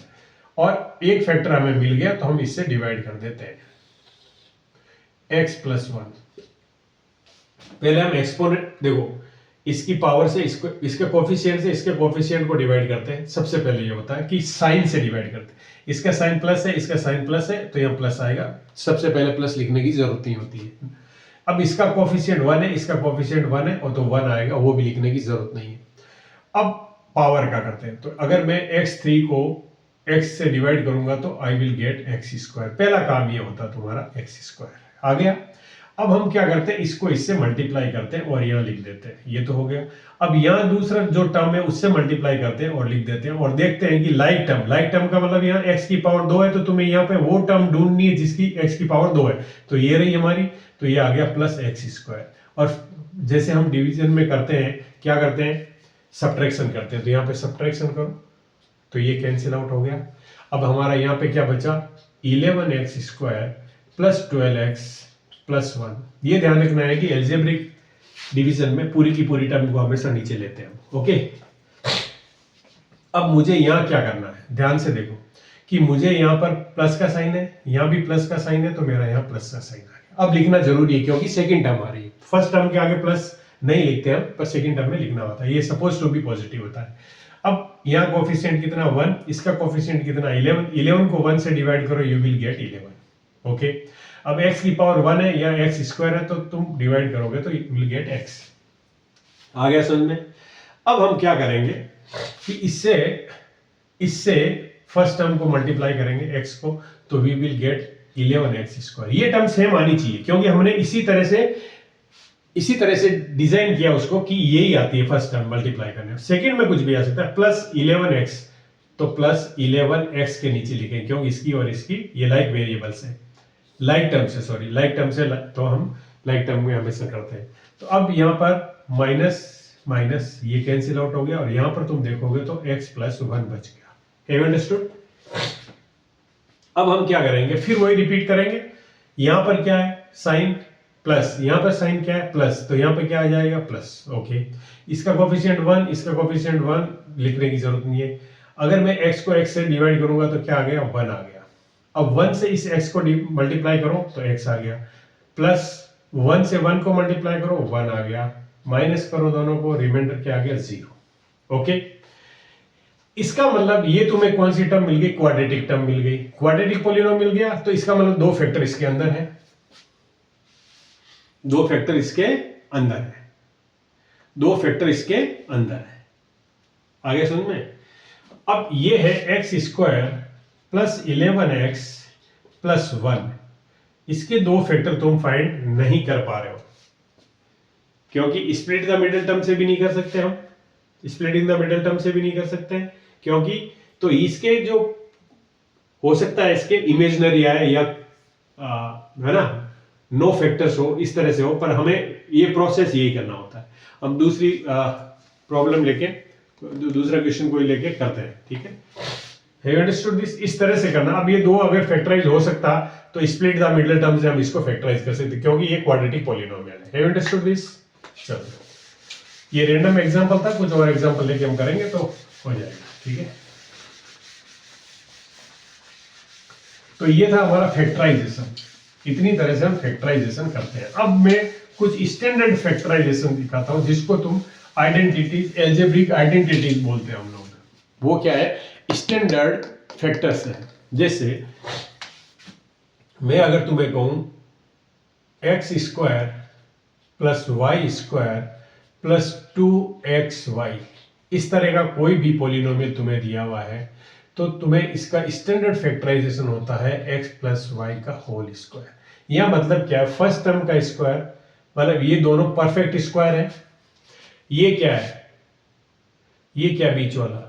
और एक फैक्टर हमें मिल गया, तो हम इससे डिवाइड कर देते हैं, x प्लस 1। पहले हम एक्सपोनेंट, देखो इसकी पावर से इसको, इसके कोफिशिएंट से इसके कोफिशिएंट को डिवाइड करते हैं। सबसे पहले ये होता है कि साइन से डिवाइड करते हैं, इसका साइन प्लस है, इसका साइन प्लस है, तो यहाँ प्लस आएगा, सबसे पहले प्लस लिखने की जरूरत नहीं होती है। अब इसका कोफिशिएंट 1 है, इसका कोफिशिएंट 1 है, और तो 1 आएगा, वो भी लिखने की जरूरत नहीं है। अब पावर का करते हैं, तो अगर मैं x3 को x से डिवाइड करूंगा तो आई विल गेट x²। पहला काम ये होता तुम्हारा x² आ गया। अब हम क्या करते हैं, इसको इससे मल्टीप्लाई करते हैं और यहाँ लिख देते हैं, ये तो हो गया। अब यहाँ दूसरा जो टर्म है उससे मल्टीप्लाई करते हैं और लिख देते हैं, और देखते हैं कि लाइक टर्म का मतलब यहाँ x की पावर 2 है, तो तुम्हें यहाँ पे वो टर्म ढूंढनी है जिसकी x की पावर 2 है, तो ये रही हमारी, तो ये आ गया प्लस x²। और जैसे हम डिवीजन में करते हैं, क्या करते हैं, सब्ट्रैक्शन करते हैं, तो यहाँ पे सब्ट्रैक्शन करो तो ये कैंसिल आउट हो गया। अब हमारा यहाँ पे क्या बचा, 11x² प्लस 12x प्लस 1। ये ध्यान रखना है कि एल्जेब्रिक डिवीजन में पूरी की पूरी टर्म को हमेशा नीचे लेते हैं, ओके। अब मुझे यहाँ क्या करना है, ध्यान से देखो कि मुझे यहाँ पर प्लस का साइन है, यहाँ भी प्लस का साइन है, तो मेरा यहाँ प्लस का साइन आ गया। अब लिखना जरूरी है क्योंकि सेकंड टर्म आ रही है, फर्स्ट टर्म के आगे प्लस नहीं लिखते हम, पर सेकंड टर्म में लिखना होता है, ये सपोज टू बी पॉजिटिव होता है। अब यहाँ कोफिशिएंट कितना 1, इसका कोफिशिएंट कितना 11, 11 को 1 से डिवाइड करो, यू विल गेट 11, ओके। अब x की पावर 1 है या x² है, तो तुम डिवाइड करोगे तो यू विल गेट x। आ गया समझ में। अब हम क्या करेंगे कि इससे फर्स्ट टर्म को मल्टीप्लाई करेंगे x को, तो वी विल गेट 11x²। ये टर्म सेम आनी चाहिए क्योंकि हमने इसी तरह से डिजाइन किया उसको कि यही आती है फर्स्ट टर्म मल्टीप्लाई करने। सेकंड में कुछ भी आ सकता है, प्लस 11x, तो प्लस 11x के नीचे लिखेंगे क्योंकि इसकी और इसकी ये लाइक वेरिएबल्स है, लाइक टर्म से तो हम लाइक टर्म में हमेशा करते हैं। तो अब यहाँ पर माइनस माइनस ये कैंसिल आउट हो गया और यहाँ पर तुम देखोगे तो x प्लस 1 बच गया। Have understood? अब हम क्या करेंगे, फिर वही रिपीट करेंगे। यहां पर क्या है, साइन प्लस, यहां पर साइन क्या है, प्लस, तो यहां पर क्या आ जाएगा, प्लस। ओके, इसका कोफिशिएंट 1, इसका कोफिशिएंट 1 लिखने की जरूरत नहीं है। अगर मैं x को x से डिवाइड करूंगा तो क्या आ गया, 1 आ गया। अब 1 से इस x को मल्टीप्लाई करो तो x आ गया, प्लस 1 से 1 को मल्टीप्लाई करो 1 आ गया, माइनस करो दोनों को, रिमाइंडर क्या आ गया, 0। ओके, इसका मतलब ये तुम्हें कौन सी टर्म मिल गई, क्वाड्रेटिक टर्म मिल गई। क्वाड्रेटिक पॉलिनोम मिल गया तो इसका मतलब दो फैक्टर इसके अंदर है, दो फैक्टर इसके अंदर है, दो फैक्टर इसके अंदर है। आगे सुन में, अब ये है x square plus 11x plus 1, इसके दो फैक्टर तुम फाइंड नहीं कर पा रहे हो, क्योंकि स्प्लिट द मिडिल टर्म से भी नहीं कर सकते हम, स्प्लिटिंग द मिडिल टर्म से भी नहीं कर सकते हैं, क्योंकि तो इसके जो हो सकता है इसके इमेजिनरी आए या है ना, नो फैक्टर्स हो, इस तरह से हो, पर हमें ये प्रोसेस यही करना होता है। हम दूसरी प्रॉब्लम लेके, दूसरा क्वेश्चन कोई लेके करते हैं, ठीक है। Have understood this? इस तरह से करना। अब ये दो अगर फैक्टराइज हो सकता तो स्प्लिट द मिडिल टर्म से हम इसको फैक्टराइज कर सकते, क्योंकि ये क्वाड्रेटिक पॉलिनोमियल है। Have understood this? चलो, ये रैंडम एग्जांपल था, कुछ और एग्जांपल लेके हम करेंगे तो हो जाएगा, ठीक है। तो ये था हमारा फैक्टराइजेशन, इतनी तरह से हम फैक्टराइजेशन करते हैं। अब मैं कुछ स्टैंडर्ड फैक्टराइजेशन दिखाता हूं, जिसको तुम आइडेंटिटीज, एल्जेब्रिक आइडेंटिटीज बोलते हैं हम लोग। वो क्या है, स्टैंडर्ड फैक्टर्स है। जैसे मैं अगर तुम्हें कहूं x square plus y square plus 2xy, इस तरह का कोई भी पॉलिनोमियल तुम्हें दिया हुआ है, तो तुम्हें इसका स्टैंडर्ड फैक्टराइजेशन होता है x प्लस वाई का होल स्क्वायर। यह मतलब क्या है, फर्स्ट टर्म का स्क्वायर, मतलब ये दोनों परफेक्ट स्क्वायर है। ये क्या है, ये क्या बीच वाला,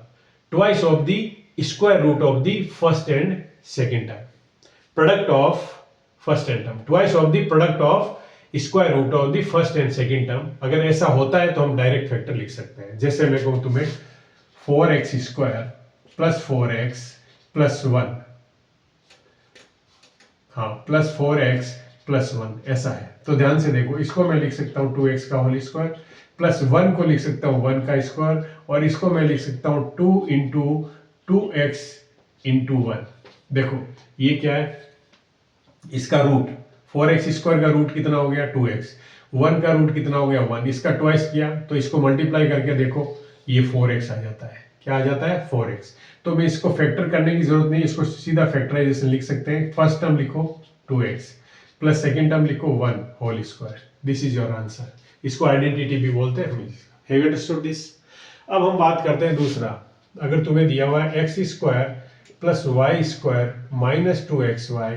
twice of the square root of the first and second term, product of first and term, twice of the product of square root of the first and second term. अगर ऐसा होता है तो हम डायरेक्ट फैक्टर लिख सकते हैं। जैसे मैं कहूं तुम्हें 4x square plus 4x plus 1, हाँ प्लस 4x प्लस 1, ऐसा है। तो ध्यान से देखो, इसको मैं लिख सकता हूं 2x का होल स्क्वायर, प्लस 1 को लिख सकता हूं 1 का स्क्वायर, और इसको मैं लिख सकता हूं 2 इंटू 2x इंटू 1। देखो ये क्या है, इसका रूट 4x स्क्वायर का रूट कितना हो गया, 2x, 1 का रूट कितना हो गया, 1, इसका ट्वाइस किया तो इसको मल्टीप्लाई करके देखो ये 4x आ जाता है। क्या आ जाता है, 4x। तो मैं इसको फैक्टर करने की जरूरत नहीं, इसको सीधा फैक्टराइजेशन लिख सकते हैं। फर्स्ट टर्म लिखो 2x प्लस सेकेंड टर्म लिखो 1 whole square, this is your answer. इसको आइडेंटिटी भी बोलते हैं हम। Have understood this? अब हम बात करते हैं दूसरा। अगर तुम्हें दिया हुआ है x square plus y square minus 2xy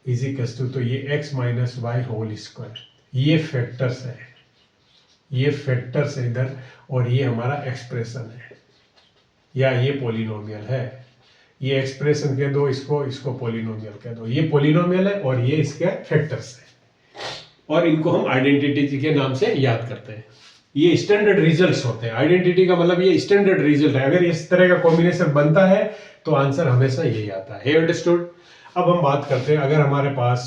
is equals to, तो ये x minus y whole square, ये फैक्टर्स है, ये फैक्टर्स है इधर, और ये हमारा एक्सप्रेशन है या ये पॉलिनोमियल है। ये एक्सप्रेशन कह दो इसको, इसको पॉलिनोमियल कह दो। ये पॉलिनोमियल है और ये इसके फैक्टर्स है, और इनको हम आइडेंटिटी के नाम से याद करते हैं। ये स्टैंडर्ड रिजल्ट्स होते हैं। आइडेंटिटी का मतलब ये स्टैंडर्ड रिजल्ट है। अगर इस तरह का कॉम्बिनेशन बनता है तो आंसर हमेशा यही आता है। अंडरस्टूड? अब हम बात करते हैं, अगर हमारे पास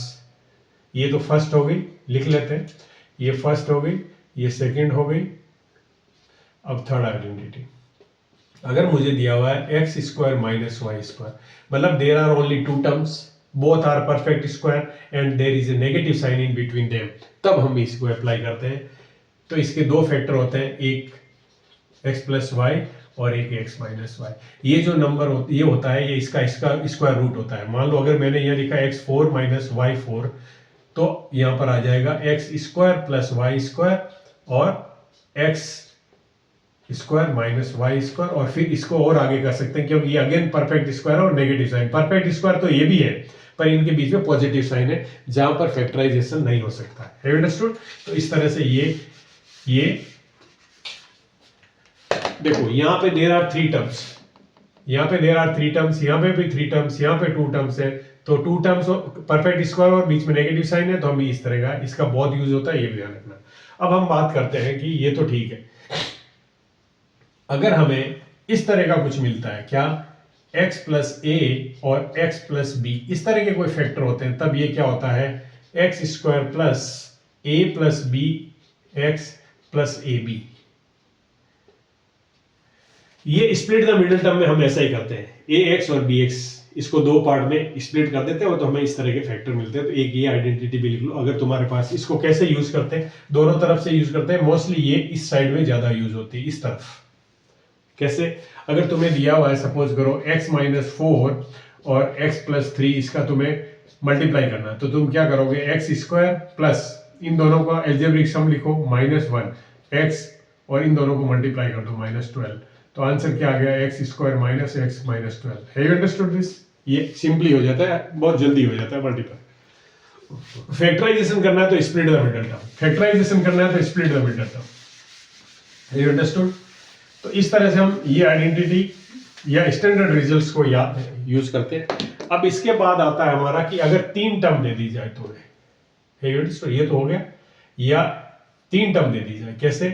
ये तो फर्स्ट हो गई, लिख लेते हैं, ये फर्स्ट हो गई, ये सेकंड हो गई। अब थर्ड आइडेंटिटी, अगर मुझे दिया हुआ है x square minus y square, मतलब there are only two terms, both are perfect square and there is a negative sign in between them, तब हम इसको अप्लाई करते हैं। तो इसके दो फैक्टर होते हैं, एक एक्स प्लस वाई और एक एक्स माइनस वाई। ये जो नंबर ये होता है, ये इसका स्क्वायर रूट होता है। मान लो अगर मैंने यहाँ लिखा x4 माइनस वाई 4, तो यहाँ पर आ जाएगा x square plus y square और x square minus y square, और फिर इसको और आगे कर सकते हैं, क्योंकि ये अगेन परफेक्ट स्क्वायर और नेगेटिव साइन। परफेक्ट स्क्वायर तो ये भी है, पर इनके बीच में पॉजिटिव साइन है, जहां पर फैक्टराइजेशन नहीं हो सकता है। अंडरस्टूड? तो इस तरह से ये देखो, यहाँ पे देयर आर 3 टर्म्स, यहाँ पे देयर आर 3 टर्म्स, यहाँ पे भी 3 टर्म्स, यहाँ पे 2 टर्म्स है, तो टू टर्म्स परफेक्ट स्क्वायर और बीच में नेगेटिव साइन है, तो हम इस तरह का, इसका बहुत यूज होता है, ये भी ध्यान रखना। अब हम बात करते हैं कि ये तो ठीक है, अगर हमें इस तरह का कुछ मिलता है, क्या x प्लस ए और x प्लस बी इस तरह के कोई फैक्टर होते हैं, तब ये क्या होता है x square plus a plus b x plus a b. ये स्प्लिट द मिडिल टर्म में हम ऐसा ही करते हैं, ए एक्स और बी एक्स इसको दो पार्ट में स्प्लिट कर देते हैं, तो हमें इस तरह के फैक्टर मिलते हैं। तो एक ये आइडेंटिटी भी लिख लो अगर तुम्हारे पास। इसको कैसे यूज करते हैं, दोनों तरफ से यूज करते हैं, मोस्टली ये इस साइड में ज्यादा यूज होती है, इस तरफ। कैसे, अगर तुम्हें दिया हुआ है सपोज करो x माइनस 4 और x प्लस 3, इसका तुम्हें मल्टीप्लाई करना है, तो तुम क्या करोगे, एक्स स्क्वायर प्लस इन दोनों का एल्जेब्रिक सम लिखो -1 x और इन दोनों को मल्टीप्लाई कर दो -12, तो आंसर क्या आ गया, x square minus x minus 12। Have you understood this? ये सिंपली हो जाता है, बहुत जल्दी हो जाता है मल्टीप्लाई। फैक्टराइजेशन करना है तो split the middle term, factorization करना है तो split the middle term. Have you understood? तो इस तरह से हम ये आइडेंटिटी या स्टैंडर्ड रिजल्ट्स को यूज करते हैं। अब इसके बाद आता है हमारा कि अगर 3 टर्म दे दी जाए तो ये तो हो गया, या 3 टर्म दे दी जाए, कैसे,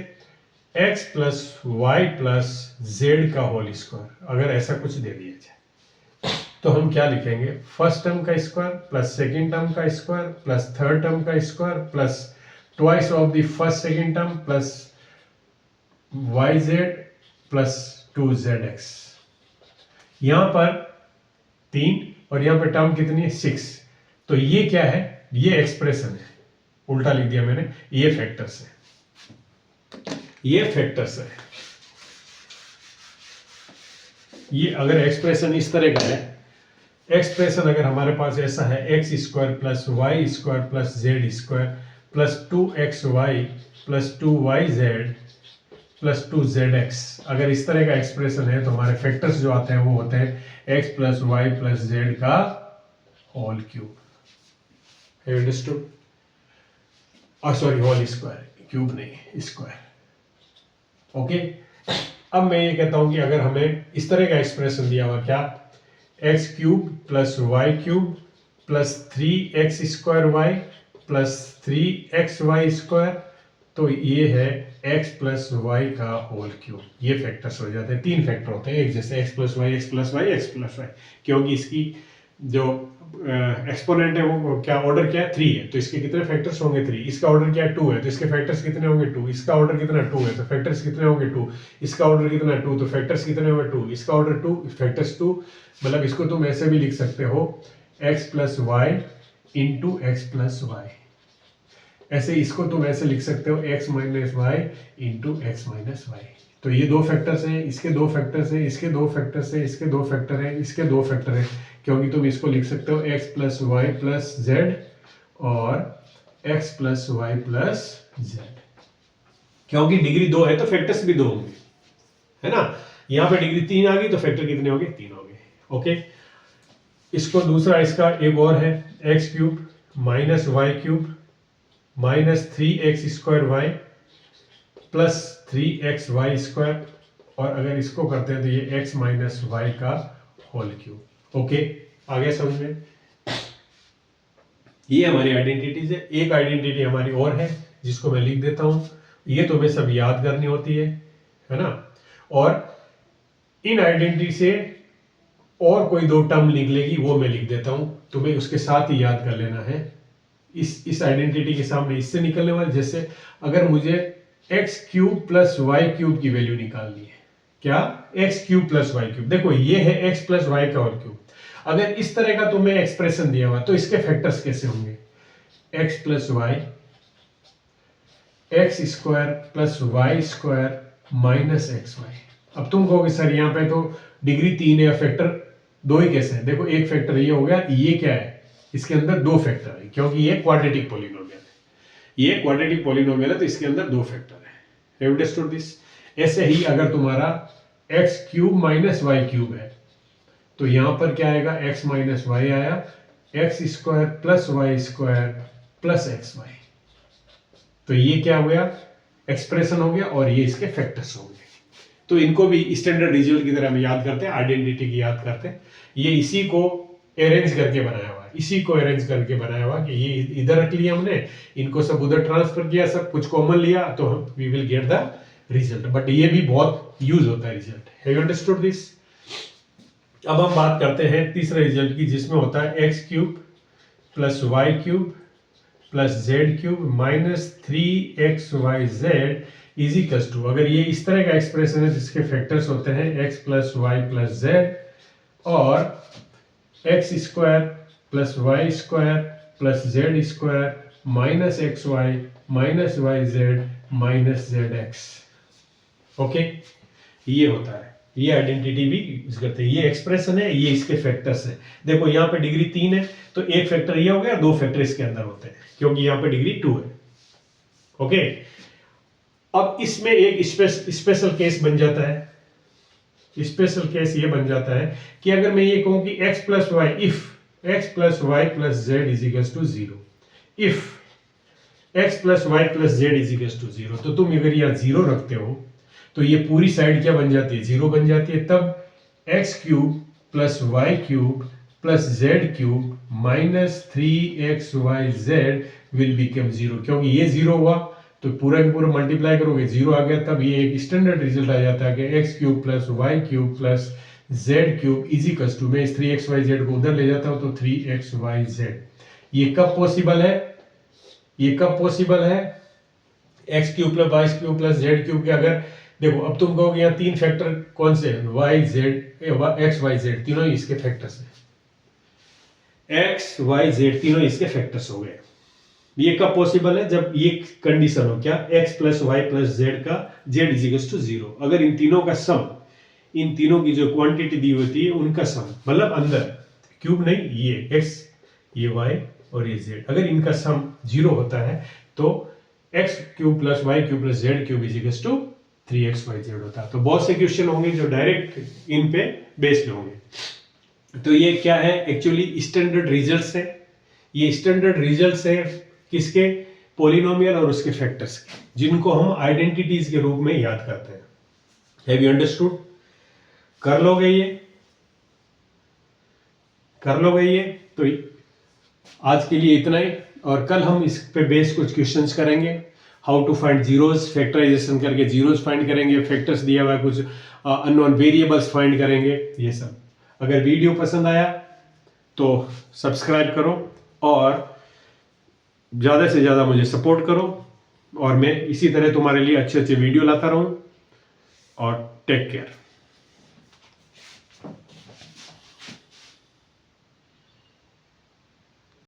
x plus y plus z का होल स्क्वायर, अगर ऐसा कुछ दे दिया जाए तो हम क्या लिखेंगे, फर्स्ट टर्म का स्क्वायर प्लस सेकेंड टर्म का स्क्वायर प्लस थर्ड टर्म का square plus twice of the first second term plus y z plus 2zx। यहां पर 3 और यहां पर टर्म कितनी है, 6। तो ये क्या है, ये एक्सप्रेशन है, उल्टा लिख दिया मैंने, ये फैक्टर्स है, ये फैक्टर्स है। ये अगर एक्सप्रेशन इस तरह का है, एक्सप्रेशन अगर हमारे पास ऐसा है, x square plus y square plus z square plus 2xy plus 2yz plus 2zx, अगर इस तरह का एक्सप्रेशन है तो हमारे फैक्टर्स जो आते हैं वो होते हैं x plus y plus z का whole cube. Have you understood? और सॉरी, होल स्क्वायर, क्यूब नहीं, स्क्वायर। ओके, अब मैं ये कहता हूं कि अगर हमें इस तरह का एक्सप्रेशन दिया हुआ, क्या, x cube plus y cube plus 3x square y plus 3xy square, तो ये है x प्लस वाई का होल क्यूब। ये फैक्टर्स हो जाते हैं, 3 फैक्टर होते हैं एक जैसे, x plus y, x plus y, x plus y, क्योंकि इसकी जो एक्सपोनेंट है वो क्या, ऑर्डर क्या है, 3 है, तो इसके कितने फैक्टर्स होंगे, 3। इसका ऑर्डर क्या है, 2 है, तो इसके फैक्टर्स कितने होंगे, 2। इसका ऑर्डर कितना, 2 है, तो फैक्टर्स कितने होंगे, 2। इसका ऑर्डर कितना, 2, तो फैक्टर्स कितने होंगे, 2। इसका ऑर्डर 2, फैक्टर्स 2। मतलब इसको तुम ऐसे भी लिख सकते हो, x plus y into x plus y. ऐसे इसको तुम ऐसे लिख सकते हो, x minus y into x minus y. तो ये 2 फैक्टर्स हैं, इसके 2 फैक्टर्स हैं, इसके 2 फैक्टर्स हैं, इसके 2 फैक्टर हैं, इसके 2 फैक्टर हैं, क्योंकि तुम इसको लिख सकते हो x plus y plus z और x plus y plus z, क्योंकि डिग्री 2 है तो फैक्टर्स भी 2 होंगे, है ना। यहाँ पे डिग्री 3 आ गई तो फैक्टर कितने हो गए, 3 हो गए। ओके, इसको दूसरा, इसका एक और है, x cube minus y cube minus 3x square y plus 3xy square, और अगर इसको करते हैं तो ये x माइनस वाई का होल क्यूब। ओके, आगे समझ में? ये हमारी आइडेंटिटीज है। एक आइडेंटिटी हमारी और है जिसको मैं लिख देता हूं, ये तुम्हें सब याद करनी होती है ना। और इन आइडेंटिटी से और कोई 2 टर्म निकलेगी, वो मैं लिख देता हूं, तुम्हें उसके साथ ही याद कर लेना है। इस आइडेंटिटी के सामने इससे निकलने वाले, जैसे अगर मुझे x cube plus y cube की वैल्यू निकालनी है, क्या, x cube plus y cube, देखो ये है एक्स प्लस वाई का होल क्यूब। अगर इस तरह का तुम्हें एक्सप्रेशन दिया हुआ तो इसके फैक्टर्स कैसे होंगे, x plus y x square plus y square minus x y. अब तुम कहोगे सर यहाँ पे तो डिग्री 3 है, फैक्टर 2 ही कैसे है? देखो, एक फैक्टर ये हो गया, ये क्या है, इसके अंदर 2 फैक्टर है, क्योंकि ये क्वाड्रेटिक पॉलिनोमियल है, ये क्वाड्रेटिक पॉलिनोमियल है, तो इसके अंदर 2 फैक्टर है। Have you understood this? ऐसे ही अगर तुम्हारा x cube minus y cube है, तो यहां पर क्या आएगा, एक्स माइनस वाई आया, x square plus y square plus x y. तो ये क्या हो गया, एक्सप्रेशन हो गया, और ये इसके फैक्टर्स हो गए। तो इनको भी स्टैंडर्ड रिजल्ट की तरह हम याद करते हैं, आइडेंटिटी की याद करते हैं। ये इसी को अरेंज करके बनाया हुआ है। हुआ, इसी को अरेंज करके बनाया हुआ कि ये इधर रख लिया हमने, इनको सब उधर ट्रांसफर किया, सब कुछ कॉमन लिया, तो we will get the result. But ये भी बहुत यूज होता है result. Have you understood this? अब हम बात करते हैं तीसरे रिजल्ट की, जिसमें होता है x cube plus y cube plus z cube minus 3xyz is equals to, अगर ये इस तरह का एक्सप्रेशन है जिसके फैक्टर्स होते हैं x plus y plus z और x square plus y square plus z square minus x y minus y z minus z x. Okay, ये होता है, ये आइडेंटिटी भी यूज करते हैं। ये एक्सप्रेशन है, ये इसके फैक्टर्स है। देखो यहाँ पे डिग्री 3 है तो एक फैक्टर ये हो गया, दो फैक्टर इसके अंदर होते हैं क्योंकि यहाँ पे डिग्री 2 है। ओके, अब इसमें एक स्पेशल केस बन जाता है। स्पेशल केस ये बन जाता है कि अगर मैं ये कहूं कि x plus y, if x plus y plus z is equals to 0, if x plus y plus z is equals to 0, तो तुम अगर यहाँ 0 रखते हो तो ये पूरी साइड क्या बन जाती है? 0 बन जाती है। तब x cube plus y cube plus z cube minus 3xyz will become 0, क्योंकि ये 0 हुआ तो पूरा पूरा मल्टीप्लाई करोगे 0 आ गया, तब ये एक स्टैंडर्ड रिजल्ट आ जाता है कि x cube plus y cube plus z cube is equals to, मैं इस 3xyz को उधर ले जाता हूं तो 3xyz। ये कब पॉसिबल है? ये कब पॉसिबल है? x cube plus y cube plus z cube के अगर देखो, अब तुम कहोगे यहाँ तीन फैक्टर कौन से? y z x y z तीनों ही इसके फैक्टर्स हैं। x y z तीनों इसके फैक्टर्स हो गए। ये कब पॉसिबल है? जब ये कंडीशन हो, क्या? x plus y plus z का z इज इक्वल टू 0। अगर इन तीनों का सम, इन तीनों की जो क्वांटिटी दी होती है उनका सम, मतलब अंदर क्यूब नहीं, ये x ये y और ये z, अगर इनका सम 0 होता है तो x cube plus y cube plus z cube is equal to 3xyz होता है। तो बहुत से क्वेश्चन होंगे जो डायरेक्ट इन पे बेस्ड होंगे। तो ये क्या है? एक्चुअली स्टैंडर्ड रिजल्ट्स है। ये स्टैंडर्ड रिजल्ट्स है किसके? पॉलिनोमियल और उसके फैक्टर्स के, जिनको हम आइडेंटिटीज के रूप में याद करते हैं। Have you understood? कर लोगे ये? कर लोगे ये? तो आज के लिए इतना ही, और कल हम इस पे बेस कुछ क्वेश्चंस करेंगे। How to find zeros, factorization करके जीरोज फाइंड करेंगे, फैक्टर्स दिया हुआ है, कुछ अननोन वेरिएबल्स फाइंड करेंगे, ये सब। अगर वीडियो पसंद आया तो सब्सक्राइब करो और ज़्यादा से ज़्यादा मुझे सपोर्ट करो, और मैं इसी तरह तुम्हारे लिए अच्छे अच्छे वीडियो लाता रहूं। और टेक केयर।